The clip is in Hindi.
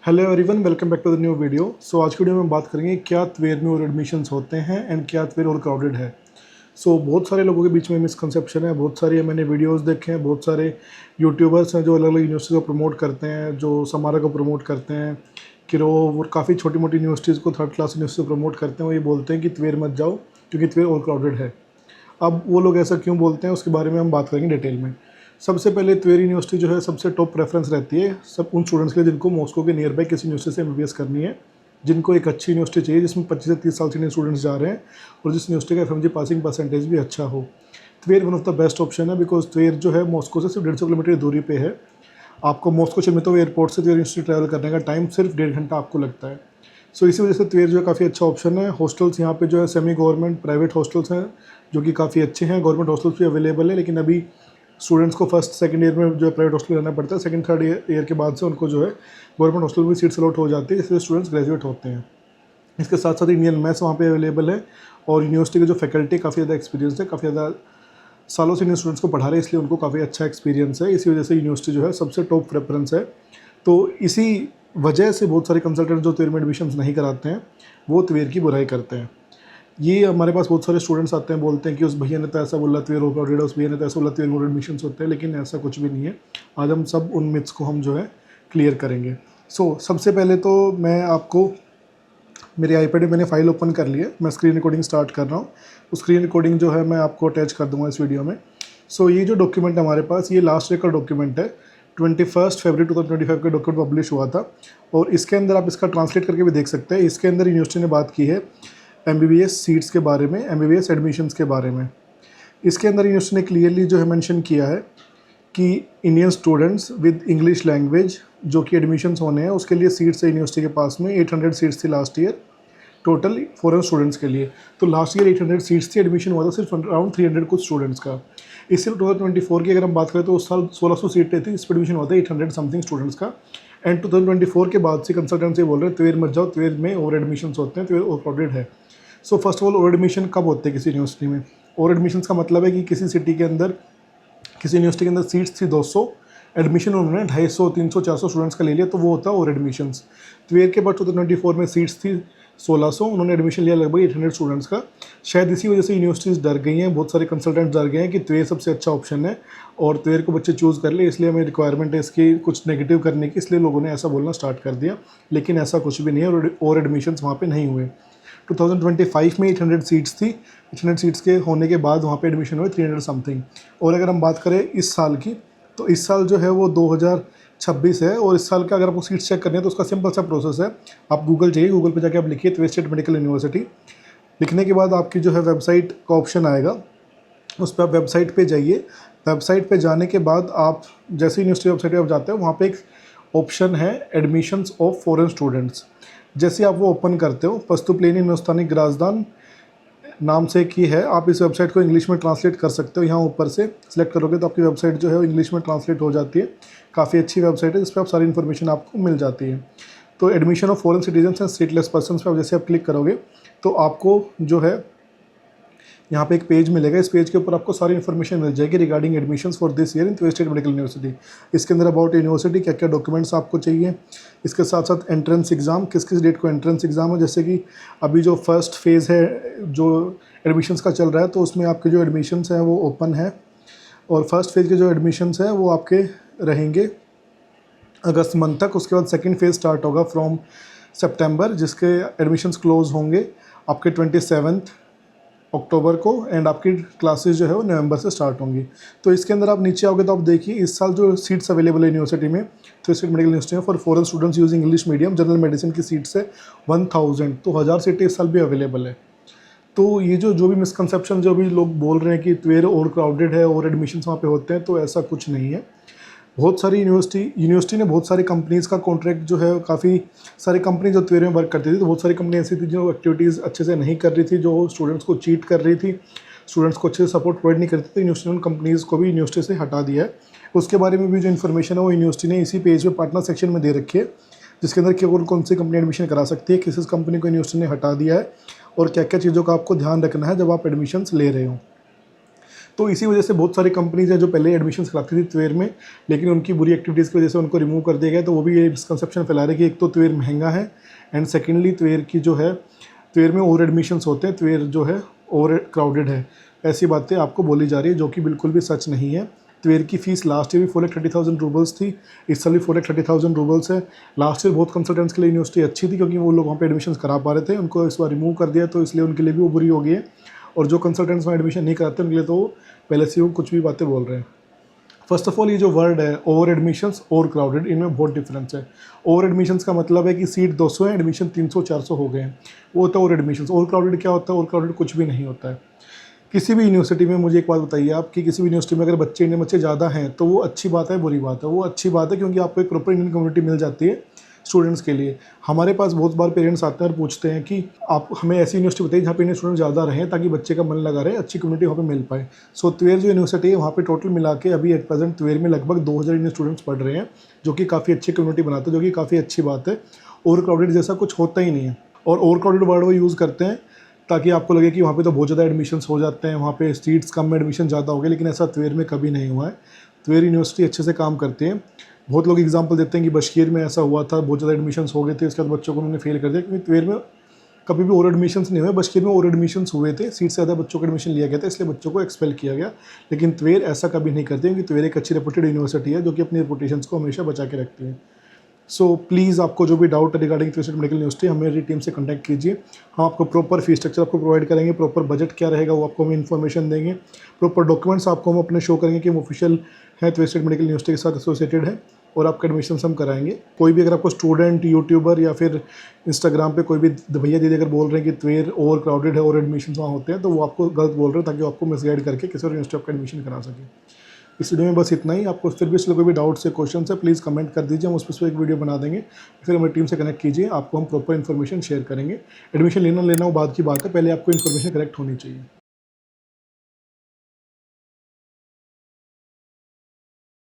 Hello everyone, welcome back to the new video. आज की वीडियो में बात करेंगे क्या त्वेर में और एडमिशन्स होते हैं एंड क्या त्वेर और क्राउडेड है। बहुत सारे लोगों के बीच में मिसकंसेप्शन है। बहुत सारी मैंने वीडियोस देखे हैं, बहुत सारे यूट्यूबर्स हैं जो अलग अलग यूनिवर्सिटी को प्रमोट करते हैं, जो समारा को प्रमोट करते हैं, किरो और काफ़ी छोटी मोटी यूनिवर्सिटीज़ को थर्ड क्लास यूनिवर्सिटी को प्रमोट करते हैं। वो ये बोलते हैं कि त्वेर मत जाओ क्योंकि त्वेर और क्राउडेड है। अब वो लोग ऐसा क्यों बोलते हैं उसके बारे में हम बात करेंगे डिटेल में। सबसे पहले त्वेर यूनिवर्सिटी जो है सबसे टॉप प्रेफरेंस रहती है सब उन स्टूडेंट्स के लिए जिनको मॉस्को के नियर बाई किसी यूनिवर्सिटी से एमबीबीएस करनी है, जिनको एक अच्छी यूनिवर्सिटी चाहिए जिसमें 25 से 30 साल से स्टूडेंट्स जा रहे हैं और जिस यूनिवर्सिटी का एफएमजी पासिंग परसेंटेज भी अच्छा हो। Tver one of the best option है बिकॉज त्वेर जो है मॉस्को से सिर्फ 150 किलोमीटर की दूरी पे है। आपको मॉस्को शिमितो एयरपोर्ट से त्वेर यूनिवर्सिटी ट्रैवल करने का टाइम सिर्फ 1.5 घंटा आपको लगता है। इसी वजह से त्वेर जो है काफ़ी अच्छा ऑप्शन है। हॉस्टल्स यहाँ पे जो है सेमी गवर्नमेंट प्राइवेट हॉस्टल्स हैं जो कि काफ़ी अच्छे हैं। गवर्नमेंट हॉस्टल्स भी अवेलेबल है, लेकिन अभी स्टूडेंट्स को फर्स्ट सेकंड ईयर में जो है प्राइवेट हॉस्टल रहना पड़ता है। सेकंड थर्ड ईयर के बाद से उनको जो है गवर्नमेंट हॉस्टल में सीट्स अलॉट हो जाती है, इसलिए स्टूडेंट्स ग्रेजुएट होते हैं। इसके साथ साथ इंडियन मैथ्स वहाँ पे अवेलेबल है और यूनिवर्सिटी की जो फैकल्टी काफ़ी ज़्यादा एक्सपीरियंस है, काफ़ी ज़्यादा सालों से इंडियन स्टूडेंट्स को पढ़ा रहे हैं, इसलिए उनको काफ़ी अच्छा एक्सपीरियंस है। इसी वजह से यूनिवर्सिटी जो है सबसे टॉप प्रेफरेंस है। इसी वजह से बहुत सारे कंसल्टेंट जो त्वेर में एडमिशन्स नहीं कराते हैं वो त्वेर की बुराई करते हैं। ये हमारे पास बहुत सारे स्टूडेंट्स आते हैं, बोलते हैं कि उस भैया ने तो ऐसा बोला त्वेर और क्राउडेड, उस भैया ने तो ऐसा बोला त्वेर में एडमिशन्स होते हैं, लेकिन ऐसा कुछ भी नहीं है। आज हम सब उन मिथ्स को हम जो है क्लियर करेंगे। सबसे पहले तो मैं आपको मेरे आईपैड में मैंने फाइल ओपन कर ली है, मैं स्क्रीन रिकॉर्डिंग स्टार्ट कर रहा हूँ। स्क्रीन रिकॉर्डिंग जो है मैं आपको अटैच कर दूँगा इस वीडियो में। ये जो डॉक्यूमेंट है हमारे पास, ये लास्ट ईयर का डॉक्यूमेंट है। 21 फरवरी 2025 का डॉक्यूमेंट पब्लिश हुआ था और इसके अंदर आप इसका ट्रांसलेट करके भी देख सकते हैं। इसके अंदर यूनिवर्सिटी ने बात की है एमबीबीएस सीट्स के बारे में, एमबीबीएस एडमिशन्स के बारे में। इसके अंदर यूनिवर्सिटी ने क्लियरली जो है मेंशन किया है कि Indian students with English language जो कि एडमिशन्स होने हैं उसके लिए सीट्स है यूनिवर्सिटी के पास में। 800 सीट्स थी last year total foreign students के लिए। लास्ट ईयर 800 सीट्स थी, एडमिशन हुआ था सिर्फ अराउंड 300 कुछ स्टूडेंट्स का। इससे 2024 की अगर हम बात करें तो उस साल 1600 सीटें थी, इस पर एडमिशन हुआ था 800 समथिंग स्टूडेंट्स का। एंड 2024 के बाद से कंसल्टेंट बोल रहे हैं त्वेर मत जाओ, त्वेर में ओवर एडमिशन होते हैं, त्वेर ओवर क्राउडेड है। First of all over admission कब होते हैं किसी यूनिवर्सिटी में? ओवर एडमिशन का मतलब है कि किसी सिटी के अंदर, किसी यूनिवर्सिटी के अंदर सीट्स थी 200, एडमिशन उन्होंने 250, 300, 400 स्टूडेंट्स का ले लिया, तो वो होता है ओवर एडमिशन। त्वेर के बाद 2024 में सीट्स थी 1600, उन्होंने एडमिशन लिया लगभग 800 स्टूडेंट्स का। शायद इसी वजह से यूनिवर्सिटीज़ डर गई हैं, बहुत सारे कंसल्टेंट्स डर गए हैं कि त्वेर सबसे अच्छा ऑप्शन है और त्वेर को बच्चे चूज़ कर ले, इसलिए हमें रिक्वायरमेंट है इसकी कुछ नेगेटिव करने की, इसलिए लोगों ने ऐसा बोलना स्टार्ट कर दिया। लेकिन ऐसा कुछ भी नहीं है और एडमिशन वहाँ पर नहीं हुए। 2025 में 800 सीट्स थी, 800 सीट्स के होने के बाद वहाँ पे एडमिशन हुए 300 समथिंग। और अगर हम बात करें इस साल की, तो इस साल जो है वो 2026 है और इस साल का अगर आपको सीट्स चेक करनी है तो उसका सिंपल सा प्रोसेस है। आप गूगल जाइए, गूगल पे जाके आप लिखिए त्वेर स्टेट मेडिकल यूनिवर्सिटी। लिखने के बाद आपकी जो है वेबसाइट का ऑप्शन आएगा, उस पर आप वेबसाइट पे जाइए। वेबसाइट पे जाने के बाद आप जैसे यूनिवर्सिटी वेबसाइट पर आप जाते हैं वहाँ पे एक ऑप्शन है एडमिशन्स ऑफ फॉरेन स्टूडेंट्स। जैसे आप वो ओपन करते हो, पस्तुप्लेनी हिंदुस्तानी ग्राजदान नाम से की है, आप इस वेबसाइट को इंग्लिश में ट्रांसलेट कर सकते हो। यहाँ ऊपर से सिलेक्ट करोगे तो आपकी वेबसाइट जो है वो इंग्लिश में ट्रांसलेट हो जाती है। काफ़ी अच्छी वेबसाइट है, जिस पर आप सारी इन्फॉर्मेशन आपको मिल जाती है। Admission of foreign citizens and stateless persons पर जैसे आप क्लिक करोगे तो आपको जो है यहाँ पे एक पेज मिलेगा। इस पेज के ऊपर आपको सारी इन्फॉर्मेशन मिल जाएगी regarding admissions for this year in Tver State Medical University. इसके अंदर अबाउट यूनिवर्सिटी, क्या क्या डॉक्यूमेंट्स आपको चाहिए, इसके साथ साथ एंट्रेंस एग्ज़ाम, किस किस डेट को एंट्रेंस एग्ज़ाम है। जैसे कि अभी जो फर्स्ट फेज़ है जो एडमिशन्स का चल रहा है, तो उसमें आपके जो एडमिशन्स हैं वो ओपन है और फर्स्ट फेज़ के जो एडमिशन्स हैं वो आपके रहेंगे अगस्त मंथ तक। उसके बाद सेकेंड फेज़ स्टार्ट होगा फ्रॉम सितंबर, जिसके एडमिशन्स क्लोज होंगे आपके 27 अक्टूबर को एंड आपकी क्लासेस जो है वो नवंबर से स्टार्ट होंगी। इसके अंदर आप नीचे आओगे तो आप देखिए इस साल जो सीट्स अवेलेबल है यूनिवर्सिटी में, त्वेर स्टेट मेडिकल यूनिवर्सिटी में for foreign students using English medium general medicine की सीट्स है 1000, तो 1000 सीटें इस साल भी अवेलेबल है। ये जो भी मिसकंसेप्शन जो भी लोग बोल रहे हैं कि त्वेर और क्राउडेड है और एडमिशन्स वहाँ पे होते हैं, तो ऐसा कुछ नहीं है। बहुत सारी यूनिवर्सिटी ने बहुत सारी कंपनीज़ का कॉन्ट्रैक्ट जो है, काफ़ी सारी कंपनी जो त्वेर में वर्क करती थी, तो बहुत सारी कंपनी ऐसी थी जो एक्टिविटीज़ अच्छे से नहीं कर रही थी, जो स्टूडेंट्स को चीट कर रही थी, स्टूडेंट्स को अच्छे से सपोर्ट प्रोवाइड नहीं करती थी। यूनिवर्सिटी ने कंपनीज़ को भी यूनिवर्सिटी से हटा दिया है। उसके बारे में भी जो इन्फॉर्मेशन है वो यूनिवर्सिटी ने इसी पेज पे पार्टनर सेक्शन में दे रखी है, जिसके अंदर कौन कौन सी कंपनी एडमिशन करा सकती है, किस किस कंपनी को यूनिवर्सिटी ने हटा दिया है और क्या क्या चीज़ों का आपको ध्यान रखना है जब आप एडमिशन्स ले रहे हो। तो इसी वजह से बहुत सारी कंपनीज हैं जो पहले एडमिशन कराती थी त्वेर में, लेकिन उनकी बुरी एक्टिविटीज़ की वजह से उनको रिमूव कर दिया गया। तो वो भी ये मिसकंसेप्शन फैला रहे कि एक तो त्वेर महंगा है एंड सेकेंडली त्वेर की जो है, त्वेर में ओवर एडमिशन्स होते हैं, त्वेर जो है ओवर क्राउडेड है। ऐसी बातें आपको बोली जा रही है जो कि बिल्कुल भी सच नहीं है। त्वेर की फ़ीस लास्ट ईयर भी 4,30,000 रूबल्स थी, इस साल भी 4,30,000 रूबल्स है। लास्ट ईयर बहुत कंसल्टेंट्स के लिए यूनिवर्सिटी अच्छी थी क्योंकि वो लोग वहाँ पे एडमिशन करा पा रहे थे, उनको इस बार रिमूव कर दिया तो इसलिए उनके लिए भी वो बुरी हो गई है। और जो कंसल्टेंट्स वहाँ एडमिशन नहीं कराते उनके लिए तो पहले से वो कुछ भी बातें बोल रहे हैं। फर्स्ट ऑफ ऑल, ये जो वर्ड है ओवर एडमिशन्स और क्राउडेड, इनमें बहुत डिफरेंस है। ओवर एडमिशन्स का मतलब है कि सीट 200 है, एडमिशन 300-400 हो गए हैं, वो होता है ओवर एडमिशन्स। ओवर क्राउडेड क्या होता है? ओवर क्राउडेड कुछ भी नहीं होता है। किसी भी यूनिवर्सिटी में मुझे एक बात बताइए आप कि किसी भी यूनिवर्सिटी में अगर बच्चे इंडियन बच्चे ज़्यादा हैं तो वो अच्छी बात है बुरी बात है? वो अच्छी बात है क्योंकि आपको एक प्रॉपर इंडियन कम्युनिटी मिल जाती है स्टूडेंट्स के लिए। हमारे पास बहुत बार पेरेंट्स आते हैं और पूछते हैं कि आप हमें ऐसी यूनिवर्सिटी बताइए जहाँ पे इंडियन स्टूडेंट ज़्यादा रहें ताकि बच्चे का मन लगा रहे, अच्छी कम्युनिटी वहाँ पे मिल पाए। सो त्वेर जो यूनिवर्सिटी है वहाँ पे टोटल मिला के अभी एट प्रेजेंट त्वेर में लगभग 2,000 इंडियन स्टूडेंट्स पढ़ रहे हैं, जो कि काफ़ी अच्छी कम्युनिटी बनाते हैं, जो कि काफ़ी अच्छी बात है। ओवर क्राउडेड जैसा कुछ होता ही नहीं है। और ओवर क्राउडेड वर्ड वो यूज़ करते हैं ताकि आपको लगे कि वहाँ पे तो बहुत ज़्यादा एडमिशन्स हो जाते हैं, वहाँ पे सीट्स कम में एडमिशन ज़्यादा हो गए, लेकिन ऐसा त्वेर में कभी नहीं हुआ है। त्वेर यूनिवर्सिटी अच्छे से काम करती है। बहुत लोग एग्जांपल देते हैं कि बशकीर में ऐसा हुआ था, बहुत ज़्यादा एडमिशन्स हो गए थे, उसके बाद बच्चों को उन्होंने फेल कर दिया, क्योंकि त्वेर में कभी भी ओवर एडमिशन्स नहीं हुए। बशकीर में ओवर एडमिशन्स हुए थे, सीट से ज़्यादा बच्चों को एडमिशन लिया गया था, इसलिए बच्चों को एक्सपेल किया गया। लेकिन त्वेर ऐसा कभी नहीं करती, क्योंकि त्वेर एक अच्छी रेपुटेड यूनिवर्सिटी है जो कि अपनी रेपुटेशंस को हमेशा बचा के रखती है। सो प्लीज़ आपको जो भी डाउट है रिगार्डिंग त्रिवेणी मेडिकल यूनिवर्सिटी, हमारी टीम से कॉन्टैक्ट कीजिए। हम आपको प्रॉपर फीस स्ट्रक्चर आपको प्रोवाइड करेंगे, प्रॉपर बजट क्या रहेगा वो आपको हम इन्फॉर्मेशन देंगे, प्रॉपर डॉक्यूमेंट्स आपको हम अपने शो करेंगे कि हम ऑफिशियल है त्रिवेणी मेडिकल यूनिवर्सिटी के साथ एसोसिएटेड है, और आपका एडमिशन हम कराएंगे। कोई भी अगर आपको स्टूडेंट, यूट्यूबर या फिर इंस्टाग्राम पे कोई भी भैया दीदी अगर बोल रहे हैं कि त्वेर ओवर क्राउडेड है और एडमिशन वहाँ होते हैं, तो वो आपको गलत बोल रहे हैं ताकि वो आपको मिसगाइड करके किसी और यूनिवर्सिटी आपका एडमिशन करा सके। इस वीडियो में बस इतना ही। आपको फिर भी इसलिए कोई भी डाउट्स या क्वेश्चन है प्लीज़ कमेंट कर दीजिए, हम उस पर एक वीडियो बना देंगे। फिर हमारी टीम से कनेक्ट कीजिए, आपको हम प्रॉपर इन्फॉर्मेशन शेयर करेंगे। एडमिशन लेना वो बाद की बात है, पहले आपको इन्फॉर्मेशन करेक्ट होनी चाहिए।